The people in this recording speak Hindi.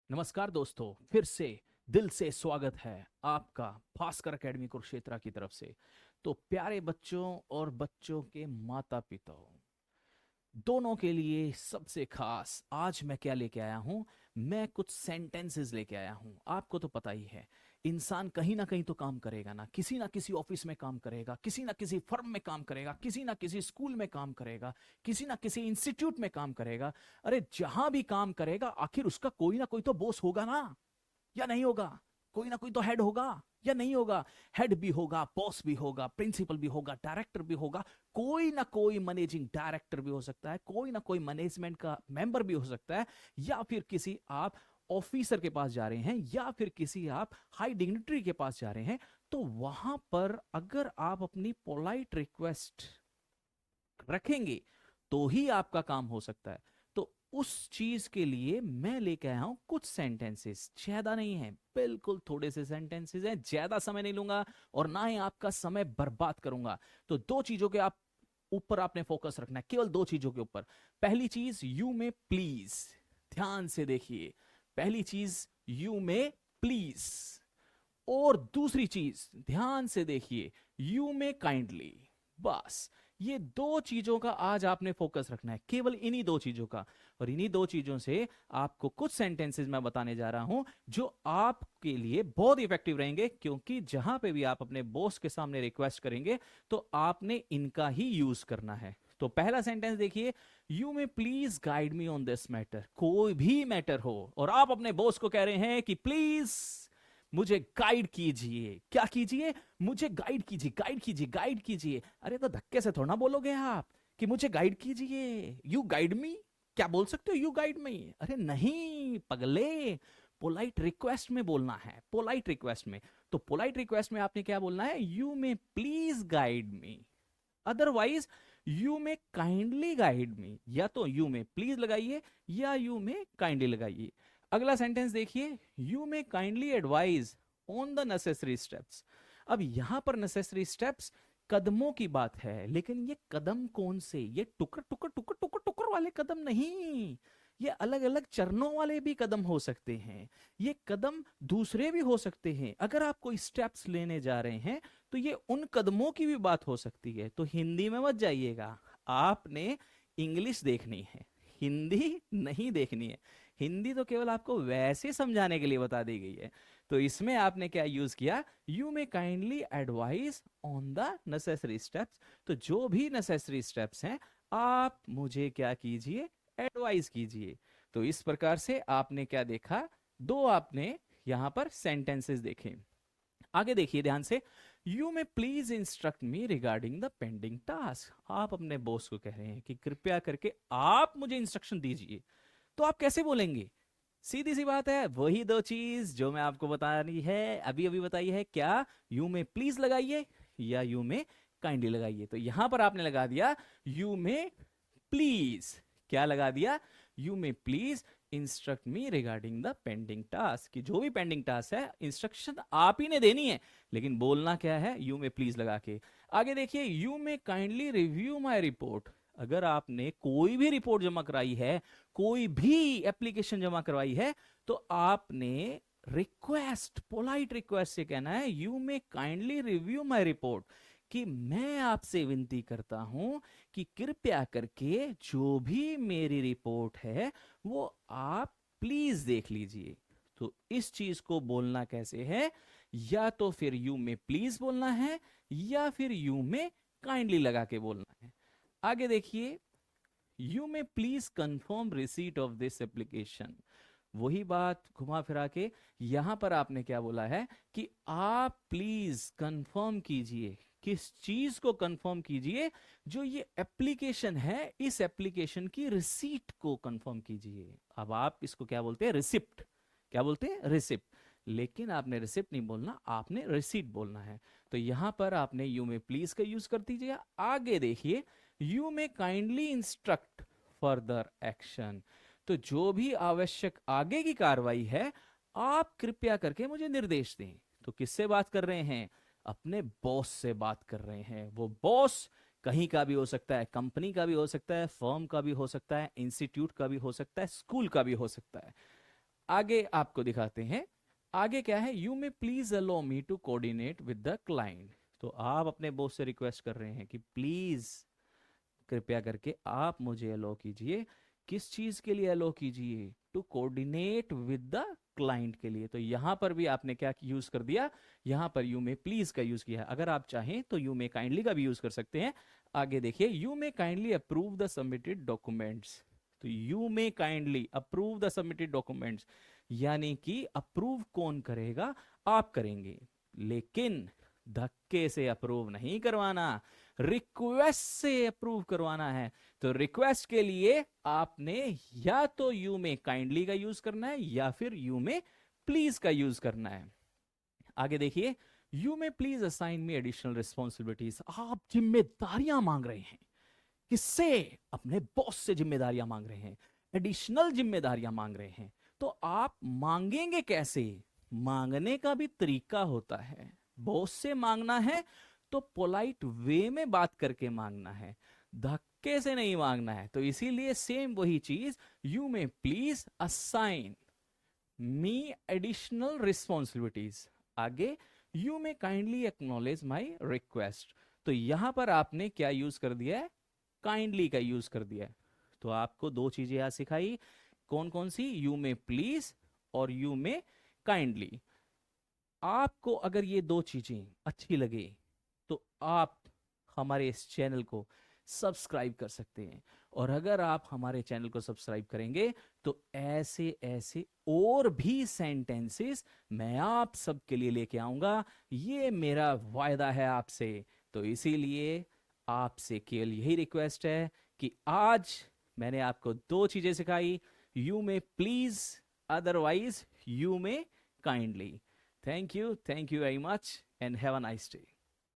नमस्कार दोस्तों, फिर से दिल से स्वागत है आपका भास्कर एकेडमी कुरुक्षेत्र की तरफ से। तो प्यारे बच्चों और बच्चों के माता पिताओं दोनों के लिए सबसे खास आज मैं क्या लेके आया हूं। मैं कुछ सेंटेंसेस लेके आया हूं। आपको तो पता ही है, इंसान कहीं ना कहीं तो काम करेगा ना किसी ऑफिस में काम करेगा, किसी ना किसी फर्म में काम करेगा, किसी ना किसी स्कूल में काम करेगा, किसी ना किसी इंस्टीट्यूट में काम करेगा। अरे जहां भी काम करेगा आखिर उसका कोई ना कोई तो बॉस होगा ना, या नहीं होगा? कोई ना कोई तो हेड होगा या नहीं होगा? हेड भी होगा, बॉस भी होगा, प्रिंसिपल भी होगा, डायरेक्टर भी होगा। कोई ना कोई मैनेजिंग डायरेक्टर भी हो सकता है, कोई ना कोई मैनेजमेंट का मेंबर भी हो सकता है, या फिर किसी आप ऑफिसर के पास जा रहे हैं, या फिर किसी आप हाई डिग्निटरी के पास जा रहे हैं। तो वहां पर अगर आप अपनी पोलाइट रिक्वेस्ट रखेंगे तो ही आपका काम हो सकता है। तो उस चीज के लिए मैं लेके आया हूं कुछ सेंटेंसेस, ज्यादा नहीं है, बिल्कुल थोड़े से सेंटेंसेस हैं, ज्यादा समय नहीं लूंगा और ना ही आपका समय बर्बाद करूंगा। तो दो चीजों के आप ऊपर आपने फोकस रखना है, केवल दो चीजों के ऊपर। पहली चीज, यू में प्लीज, ध्यान से देखिए। पहली चीज, यू में प्लीज। और दूसरी चीज ध्यान से देखिए, यू में काइंडली। बस ये दो चीजों का आज आपने फोकस रखना है, केवल इन्हीं दो चीजों का। और इन्हीं दो चीजों से आपको कुछ सेंटेंसेस मैं बताने जा रहा हूं जो आपके लिए बहुत इफेक्टिव रहेंगे, क्योंकि जहां पे भी आप अपने बॉस के सामने रिक्वेस्ट करेंगे तो आपने इनका ही यूज करना है। तो पहला सेंटेंस देखिए, you may please guide me on this matter. कोई भी मैटर हो और आप अपने बॉस को कह रहे हैं कि प्लीज मुझे गाइड कीजिए। क्या कीजिए? मुझे गाइड कीजिए, गाइड कीजिए, गाइड कीजिए। अरे तो धक्के से थोड़ा ना बोलोगे आप कि मुझे गाइड कीजिए, यू गाइड मी। क्या बोल सकते हो यू गाइड मी? अरे नहीं पगले, पोलाइट रिक्वेस्ट में बोलना है, पोलाइट रिक्वेस्ट में। तो पोलाइट रिक्वेस्ट में आपने क्या बोलना है? You may please guide me, otherwise you में काइंडली गाइड मी। या तो यू में प्लीज लगाइए या यू में काइंडली लगाइए। अगला सेंटेंस देखिए, यू में kindly advise on the necessary steps. अब यहां पर नेसेसरी स्टेप्स कदमों की बात है, लेकिन ये कदम कौन से? ये टुकर टुकर टुकर टुकर टुकर वाले कदम नहीं, ये अलग अलग चरणों वाले भी कदम हो सकते हैं। ये कदम दूसरे भी हो सकते हैं। अगर आप कोई स्टेप्स लेने जा रहे हैं तो ये उन कदमों की भी बात हो सकती है। तो हिंदी में मत जाइएगा, आपने इंग्लिश देखनी है, हिंदी नहीं देखनी है। हिंदी तो केवल आपको वैसे समझाने के लिए बता दी गई है। तो इसमें आपने क्या यूज किया? You may kindly advice on the necessary steps. तो जो भी नेसेसरी स्टेप्स हैं आप मुझे क्या कीजिए? एडवाइस कीजिए। तो इस प्रकार से आपने क्या देखा? दो आपने यहां पर सेंटेंसेस देखे। आगे देखिए ध्यान से, you may please instruct me regarding the pending task. आप अपने बॉस को कह रहे हैं कि कृपया करके आप मुझे इंस्ट्रक्शन दीजिए। तो आप कैसे बोलेंगे? सीधी सी बात है, वही दो चीज जो मैं आपको बता रही है, अभी अभी बताई है। क्या? यू में प्लीज लगाइए या यू में काइंडली लगाइए। तो यहां पर आपने लगा दिया यू में प्लीज। क्या लगा दिया? यू में please instruct me regarding the pending task. कि जो भी पेंडिंग टास्क है इंस्ट्रक्शन आप ही ने देनी है, लेकिन बोलना क्या है? यू में प्लीज लगा के। आगे देखिए, यू में काइंडली रिव्यू माई रिपोर्ट। अगर आपने कोई भी रिपोर्ट जमा कराई है, कोई भी एप्लीकेशन जमा करवाई है, तो आपने रिक्वेस्ट, पोलाइट रिक्वेस्ट से कहना है यू में काइंडली रिव्यू माई रिपोर्ट। कि मैं आपसे विनती करता हूं कि कृपया करके जो भी मेरी रिपोर्ट है वो आप प्लीज देख लीजिए। तो इस चीज को बोलना कैसे है? या तो फिर यू में प्लीज बोलना है या फिर यू में काइंडली लगा के बोलना है। आगे देखिए, यू में please confirm receipt of this application. वही बात घुमा फिरा के यहां पर आपने क्या बोला है कि आप प्लीज कंफर्म कीजिए। किस चीज को कंफर्म कीजिए? जो ये एप्लीकेशन है, इस एप्लीकेशन की रिसीट को कंफर्म कीजिए। अब आप इसको क्या बोलते हैं? रिसिप्ट। क्या बोलते हैं? रिसिप्ट। लेकिन आपने रिसिप्ट नहीं बोलना, आपने रिसीट बोलना है। तो यहां पर आपने यू में प्लीज का यूज कर दीजिए। आगे देखिए, यू में काइंडली इंस्ट्रक्ट फर्दर एक्शन। तो जो भी आवश्यक आगे की कार्रवाई है आप कृपया करके मुझे निर्देश दें। तो किससे बात कर रहे हैं? अपने बॉस से बात कर रहे हैं। वो बॉस कहीं का भी हो सकता है, कंपनी का भी हो सकता है, फर्म का भी हो सकता है, इंस्टीट्यूट का भी हो सकता है, स्कूल का भी हो सकता है। आगे आपको दिखाते हैं। आगे क्या है, you may please allow me to coordinate with the client. तो आप अपने बॉस से रिक्वेस्ट कर रहे हैं कि प्लीज, कृपया करके आप मुझे अलो कीजिए। किस चीज के लिए अलो कीजिए? To coordinate with the client के लिए। तो यहां पर भी आपने क्या यूज कर दिया, यहां पर यू मे प्लीज का यूज किया है। अगर आप चाहें तो यू मे काइंडली का भी यूज कर सकते हैं। आगे देखिए, you may kindly approve the submitted documents. तो you may kindly approve the submitted documents, यानी कि अप्रूव कौन करेगा? आप करेंगे, लेकिन धक्के से अप्रूव नहीं करवाना, रिक्वेस्ट से अप्रूव करवाना है। तो रिक्वेस्ट के लिए आपने या तो यू में काइंडली का यूज करना है या फिर यू में प्लीज का यूज करना है। आगे देखिए, यू में please assign me additional responsibilities. आप जिम्मेदारियां मांग रहे हैं। किससे? अपने बॉस से जिम्मेदारियां मांग रहे हैं, एडिशनल जिम्मेदारियां मांग रहे हैं। तो आप मांगेंगे कैसे? मांगने का भी तरीका होता है। बॉस से मांगना है तो पोलाइट वे में बात करके मांगना है, धक्के से नहीं मांगना है। तो इसीलिए सेम वही चीज, यू में please assign me additional responsibilities. आगे, यू में काइंडली एक्नॉलेज माई रिक्वेस्ट। तो यहां पर आपने क्या यूज कर दिया है? काइंडली का यूज कर दिया है। तो आपको दो चीजें यहां सिखाई, कौन कौन सी? यू में प्लीज और यू में काइंडली। आपको अगर ये दो चीजें अच्छी लगे तो आप हमारे इस चैनल को सब्सक्राइब कर सकते हैं। और अगर आप हमारे चैनल को सब्सक्राइब करेंगे तो ऐसे ऐसे और भी सेंटेंसेस मैं आप सबके लिए लेके आऊंगा। ये मेरा वायदा है आपसे। तो इसीलिए आपसे केवल यही रिक्वेस्ट है कि आज मैंने आपको दो चीजें सिखाई, यू में प्लीज, अदरवाइज यू में kindly. Thank you very much and have a nice day.